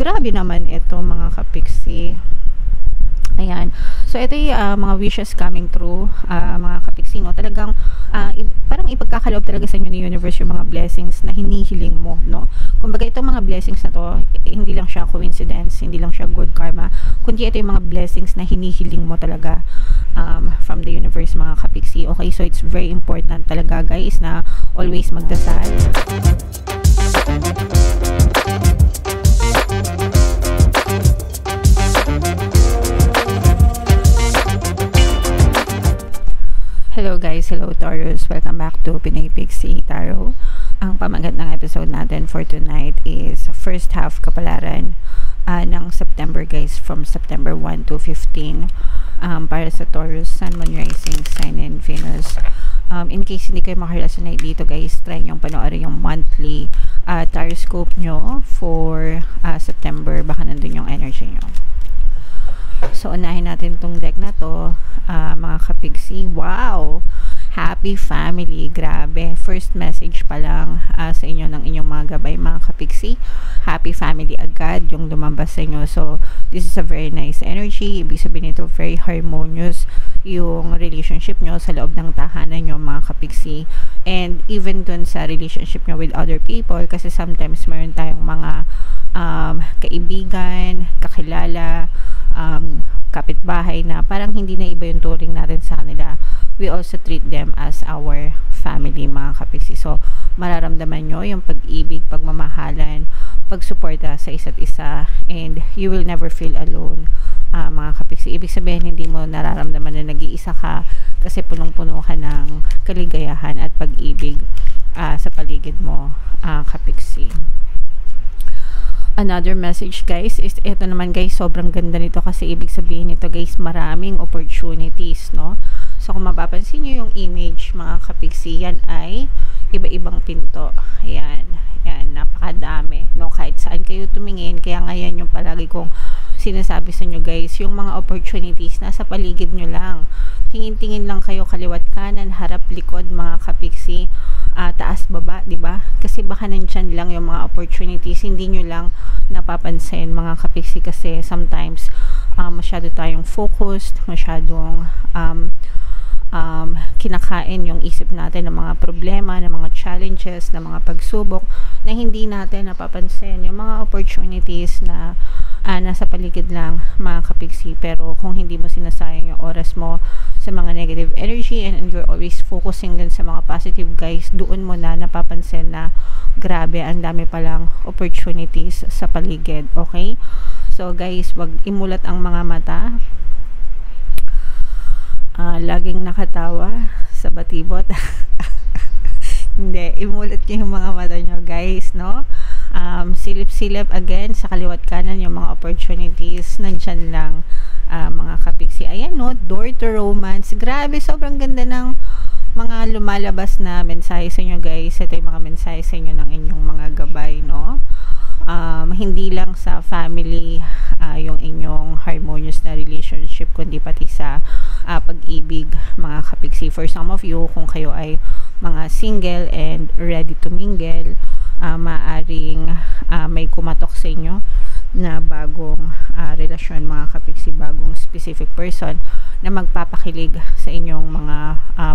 grabe naman ito mga kapiksi. Ayan. So, ito yung mga wishes coming true, mga kapiksi, no? Talagang, parang ipagkakaloob talaga sa inyo ni universe yung mga blessings na hinihiling mo, no? Kumbaga, itong mga blessings na to, hindi lang siya coincidence, hindi lang siya good karma, kundi ito yung mga blessings na hinihiling mo talaga from the universe, mga kapiksi. Okay, so it's very important talaga, guys, na always magdasal. Hello guys, hello Taurus, welcome back to Pinay Pixie Tarot. Ang pamagat ng episode natin for tonight is first half kapalaran ng September, guys, from September 1 to 15 para sa Taurus, Sun, Moon, Rising, Sign, and Venus. In case hindi kayo makaresonate dito, guys, try nyong panoorin yung monthly Taroscope nyo for September, baka nandun yung energy nyo. So, unahin natin tong deck na to, mga kapigsi. Wow! Happy family. Grabe. First message pa lang sa inyo ng inyong mga gabay, mga kapigsi. Happy family agad yung lumabas sa inyo. So, this is a very nice energy. Ibig sabihin nito, very harmonious yung relationship nyo sa loob ng tahanan nyo, mga kapigsi. And even dun sa relationship nyo with other people, kasi sometimes mayroon tayong mga kaibigan, kakilala, kapitbahay na parang hindi na iba yung turing natin sa kanila. We also treat them as our family, mga kapiksi. So, mararamdaman nyo yung pag-ibig, pagmamahalan, pagsuporta sa isa't isa, and you will never feel alone, mga kapiksi. Ibig sabihin, hindi mo nararamdaman na nag-iisa ka kasi punong-puno ka ng kaligayahan at pag-ibig sa paligid mo, kapiksi. Another message, guys, is ito naman, guys, sobrang ganda nito kasi ibig sabihin nito, guys, maraming opportunities, no? So, kung mapapansin nyo yung image, mga kapigsi, yan ay iba-ibang pinto. Ayan, yan, napakadami, no? Kahit saan kayo tumingin, kaya ngayon yung palagi kong sinasabi sa nyo, guys, yung mga opportunities nasa paligid nyo lang. Tingin-tingin lang kayo kaliwat kanan, harap, likod, mga kapigsi, taas, baba, di ba? Kasi baka nandyan lang yung mga opportunities, hindi nyo lang napapansin, mga kapiksi, kasi sometimes masyado tayong focused, masyadong kinakain yung isip natin ng mga problema, ng mga challenges, ng mga pagsubok na hindi natin napapansin yung mga opportunities na nasa paligid lang, mga kapiksi. Pero kung hindi mo sinasayang yung oras mo sa mga negative energy and you're always focusing din sa mga positive, guys, doon mo na napapansin na grabe, ang dami palang opportunities sa paligid. Okay? So, guys, wag imulat ang mga mata. Laging nakatawa sa batibot. Hindi, imulat nyo yung mga mata nyo, guys, no? Silip-silip again sa kaliwat kanan yung mga opportunities nandyan lang, mga kapiksi. Ayan, no, door to romance. Grabe, sobrang ganda ng mga lumalabas na mensahe sa inyo, guys. Ito yung mga mensahe sa inyo ng inyong mga gabay, no? Hindi lang sa family yung inyong harmonious na relationship, kundi pati sa pag-ibig, mga kapiksi. For some of you, kung kayo ay mga single and ready to mingle, maaring may kumatok sa inyo na bagong relasyon, mga kapiksi, bagong specific person na magpapakilig sa inyong mga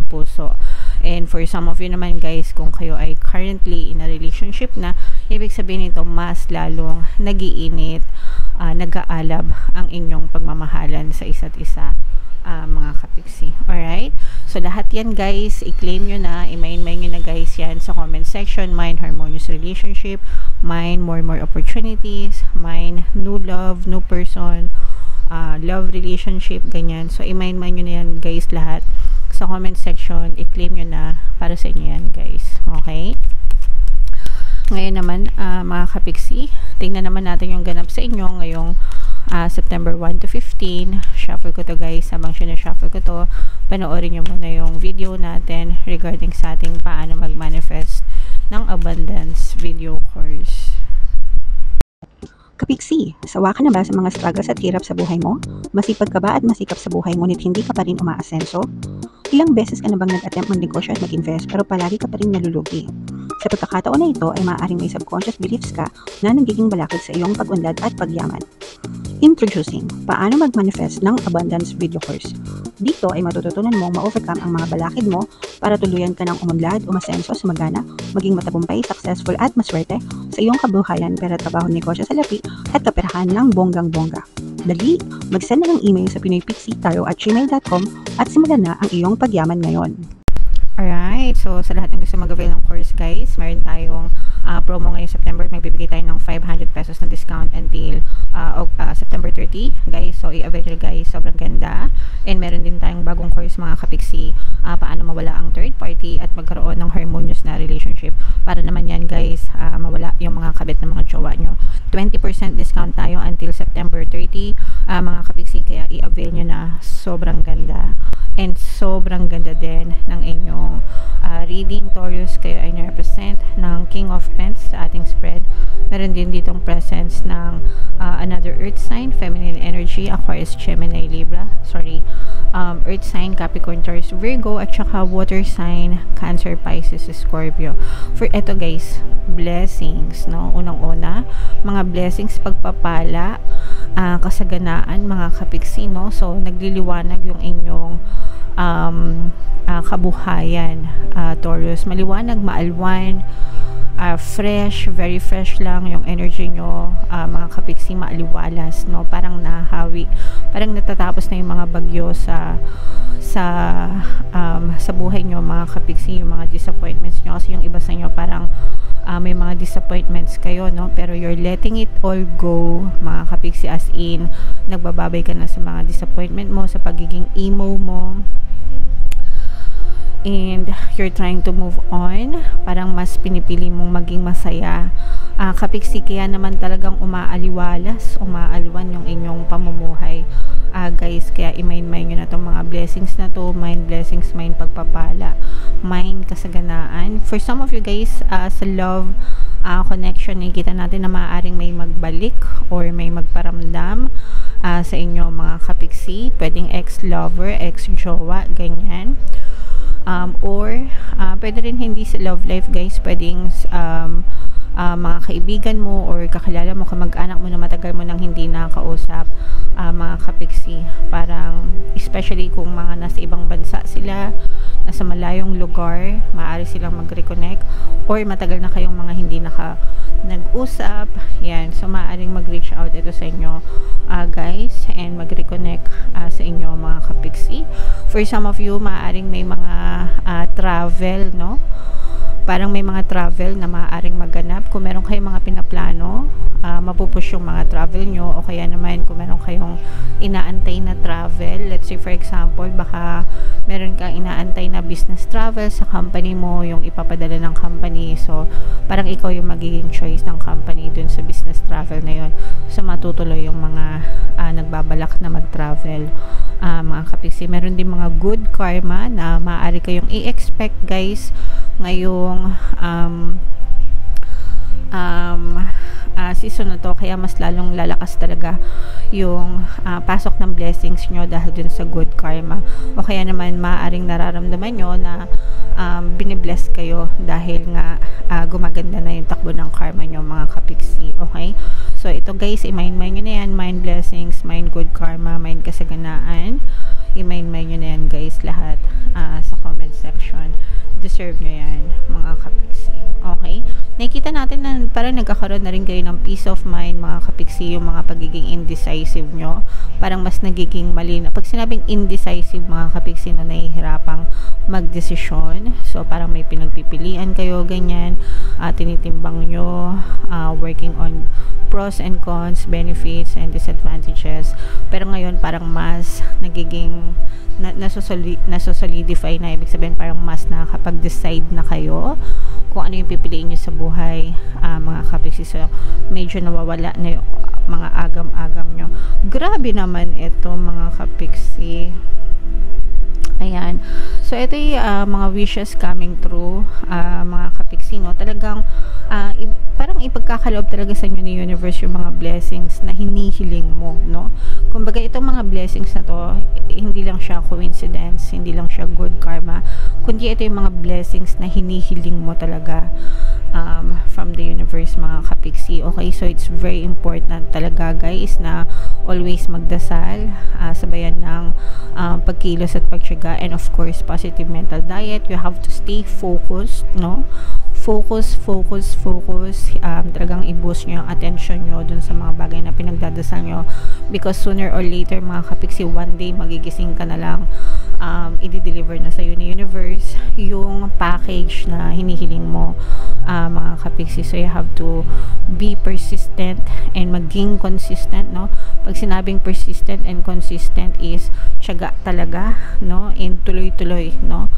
puso. And for some of you naman, guys, kung kayo ay currently in a relationship na, ibig sabihin nito, mas lalong nag-iinit, nag-aalab ang inyong pagmamahalan sa isa't isa, mga kapiksi. Alright? So, lahat yan, guys, i-claim nyo na, i-main-main nyo na, guys, yan sa comment section. Mine, harmonious relationship. Mine, more opportunities. Mine, new love, new person, love relationship, ganyan. So, i-main-main nyo na yan, guys, lahat sa comment section. I-claim nyo na para sa inyo yan, guys. Okay? Ngayon naman, mga kapiksi, tingnan naman natin yung ganap sa inyo ngayong September 1 to 15. Shuffle ko to, guys. Habang sinashuffle ko to, panoorin nyo muna yung video natin regarding sa ating paano mag-manifest ng abundance video course. Kapiksi, sawa ka na ba sa mga struggles at hirap sa buhay mo? Masipag ka ba at masikap sa buhay ngunit hindi ka pa rin umaasenso? Ilang beses ka na bang nag-attempt mag-negosyo at mag-invest pero palagi ka pa rin nalulugi? Sa pagkakataon na ito ay maaaring may subconscious beliefs ka na nagiging balakid sa iyong pag-unlad at pagyaman. Introducing, paano mag-manifest ng abundance video course. Dito ay matututunan mong ma-overcome ang mga balakid mo para tuluyan ka ng umunlad, umasenso, sumagana, maging matagumpay, successful at maswerte sa iyong kabuhayan, pera, trabaho, negosyo, salapi at kaperahan ng bonggang-bongga. Dali, mag-send na ng email sa pinoypixie@gmail.com at simulan na ang iyong pagyaman ngayon. Alright, so sa lahat ng gusto mag-avail ng course guys, meron tayong promo ngayong September. Magbibigay tayo ng 500 pesos na discount until September 30 guys, so i-avail nyo guys, sobrang ganda. And meron din tayong bagong course mga kapiksi, paano mawala ang third party at magkaroon ng harmonious na relationship. Para naman yan guys, mawala yung mga kabit ng mga jowa nyo. 20% discount tayo until September 30 mga kapiksi, kaya i-avail nyo na, sobrang ganda. And sobrang ganda din ng inyong reading. Taurus, kayo ay na-represent ng King of Pentacles sa ating spread. Meron din ditong presence ng another earth sign, feminine energy, Aquarius, Gemini, Libra, earth sign, Capricorn, Taurus, Virgo, at saka water sign, Cancer, Pisces, Scorpio. For eto guys, blessings, no? Unang-una, mga blessings, pagpapala, kasaganaan, mga kapiksi, no? So, nagliliwanag yung inyong kabuhayan, Taurus. Maliwanag, maalwan, fresh, very fresh lang yung energy nyo, mga kapiksi, maaliwalas, no? Parang nahawi, parang natatapos na yung mga bagyo sa buhay nyo, mga kapiksi, yung mga disappointments nyo. Kasi yung iba sa inyo parang may mga disappointments kayo, no? Pero you're letting it all go, mga kapiksi, as in nagbababay ka na sa mga disappointment mo, sa pagiging emo mo, and you're trying to move on. Parang mas pinipili mong maging masaya, kapiksi, kaya naman talagang umaalwan yung inyong pamumuhay, guys. Kaya i-mind nyo na itong mga blessings na to, mind blessings, mind pagpapala, mind kasaganaan. For some of you guys, sa love connection, nakikita natin na maaaring may magbalik or may magparamdam sa inyo, mga kapiksi. Pwedeng ex-lover, ex-jowa, ganyan. Or pwede rin hindi sa love life guys, pwedeng mga kaibigan mo or kakilala mo, kamag-anak mo na matagal mo nang hindi nakakausap, mga kapiksi. Parang especially kung mga nasa ibang bansa sila, nasa malayong lugar, maaari silang mag-reconnect, or matagal na kayong mga hindi nag-usap, yan. So maaaring mag-reach out ito sa inyo, guys, and mag-reconnect sa inyo, mga kapiksi. For some of you, maaaring may mga travel, no? Parang may mga travel na maaaring maganap. Kung meron kayong mga pinaplano, mapupush yung mga travel nyo, o kaya naman kung meron kayong inaantay na travel, let's say for example, baka meron kang inaantay na business travel sa company mo, yung ipapadala ng company, so parang ikaw yung magiging choice ng company dun sa business travel na yun. So matutuloy yung mga nagbabalak na mag-travel, mga kapiksi. Meron din mga good karma na maaari kayong i-expect guys ngayong season na to, kaya mas lalong lalakas talaga yung pasok ng blessings nyo dahil dun sa good karma, o kaya naman maaaring nararamdaman nyo na binibless kayo dahil nga gumaganda na yung takbo ng karma nyo, mga kapiksi. Okay, so ito guys, i-mind nyo na yan, mind blessings, mind good karma, mind kasaganaan, i-mind nyo na yan guys, lahat sa comment section. Deserve nyo yan, mga kapiksi. Okay, nakikita natin na parang nagkakaroon na rin kayo ng peace of mind, mga kapiksi. Yung mga pagiging indecisive nyo, parang mas nagiging malinaw. Pag sinabing indecisive, mga kapiksi, na nahihirapang magdesisyon, so parang may pinagpipilian kayo, ganyan, tinitimbang nyo, working on pros and cons, benefits and disadvantages. Pero ngayon parang mas nagiging nasosolidify na, ibig sabihin parang mas nakakapag-decide na kayo kung ano yung pipiliin nyo sa buhay, mga kapiksi. So medyo nawawala na yung mga agam-agam nyo. Grabe naman ito, mga kapiksi. Ayan. So ito yung mga wishes coming true, mga kapiksi, no? Talagang parang ipagkakaloob talaga sa inyo ni universe yung mga blessings na hinihiling mo, no? Kumbaga itong mga blessings na to, hindi lang siya coincidence, hindi lang siya good karma, kundi ito yung mga blessings na hinihiling mo talaga from the universe, mga kapiksi. Okay, so it's very important talaga guys na always magdasal, sabayan ng pagkilos at pagtiyaga, and of course positive mental diet. You have to stay focused, no? Focus. Talagang i-boost nyo yung attention nyo dun sa mga bagay na pinagdadasal nyo, because sooner or later mga kapiksi, one day magigising ka na lang, i-deliver na sa ni universe yung package na hinihiling mo, mga kapiksi. So you have to be persistent and maging consistent, no? Pag sinabing persistent and consistent is tiyaga talaga, no? And tuloy-tuloy, no?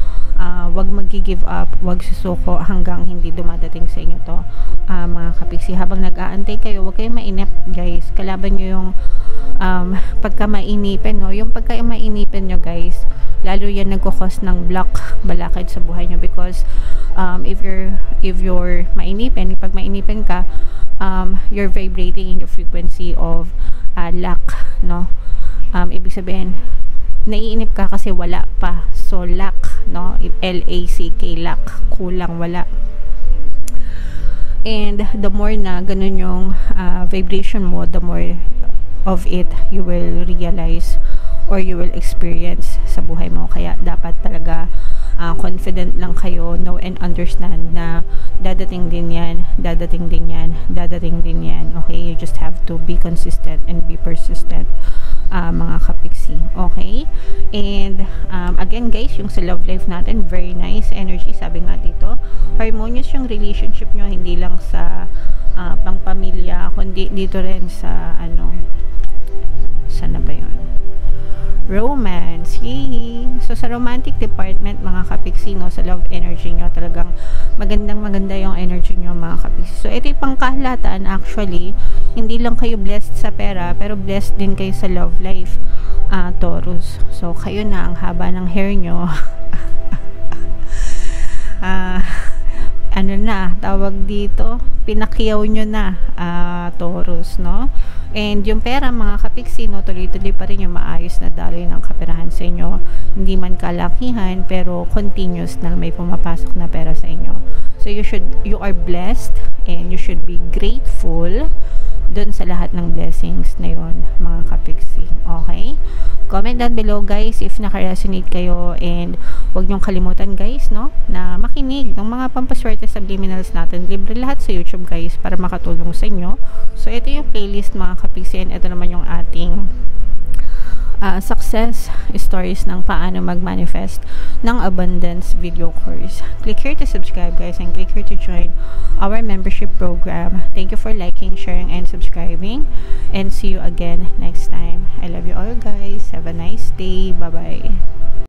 Wag mag-give up, wag susuko hanggang hindi dumadating sa inyo to, mga kapiksi. Habang nag-aantay kayo, wag kayong mainip guys, kalaban nyo yung pagka mainipin, no? Yung pagka mainipin nyo guys, lalo yan nagkukos ng block, balakid sa buhay nyo, because if you're mainipin, pag mainipin ka, you're vibrating in the frequency of lack, no? Ibig sabihin, naiinip ka kasi wala pa, so lack, no? L-A-C-K, lack, kulang, wala. And the more na ganun yung vibration mo, the more of it you will realize or you will experience sa buhay mo. Kaya dapat talaga confident lang kayo, know and understand na dadating din yan, okay? You just have to be consistent and be persistent, mga kapiksi, okay? And again guys, yung sa love life natin, very nice energy. Sabi nga dito, harmonious yung relationship nyo, hindi lang sa pangpamilya, kundi dito rin sa sana ba yun? Romance, yay! So sa romantic department mga kapiksi, no, sa love energy nyo, talagang maganda yung energy nyo mga kapiksi. So ito yung pangkahalatan, actually hindi lang kayo blessed sa pera, pero blessed din kayo sa love life, Taurus. So kayo na, ang haba ng hair nyo ano na, tawag dito, pinakyaw nyo na, Taurus, no? And yung pera mga kapiksi, no, tuloy-tuloy pa rin yung maayos na daloy ng kaperahan sa inyo. Hindi man kalakihan, pero continuous na may pumapasok na pera sa inyo. So you are blessed and you should be grateful dun sa lahat ng blessings na yun, mga kapiksi. Okay? Comment down below guys if naka-resonate kayo, and huwag niyong kalimutan guys, no, na makinig ng mga pampaswerte subliminals natin. Libre lahat sa YouTube guys para makatulong sa inyo. So ito yung playlist mga kapiksi, and ito naman yung ating success stories ng paano mag-manifest ng abundance video course. Click here to subscribe guys, and click here to join our membership program. Thank you for liking, sharing, and subscribing, and see you again next time. I love you all guys. Have a nice day. Bye bye.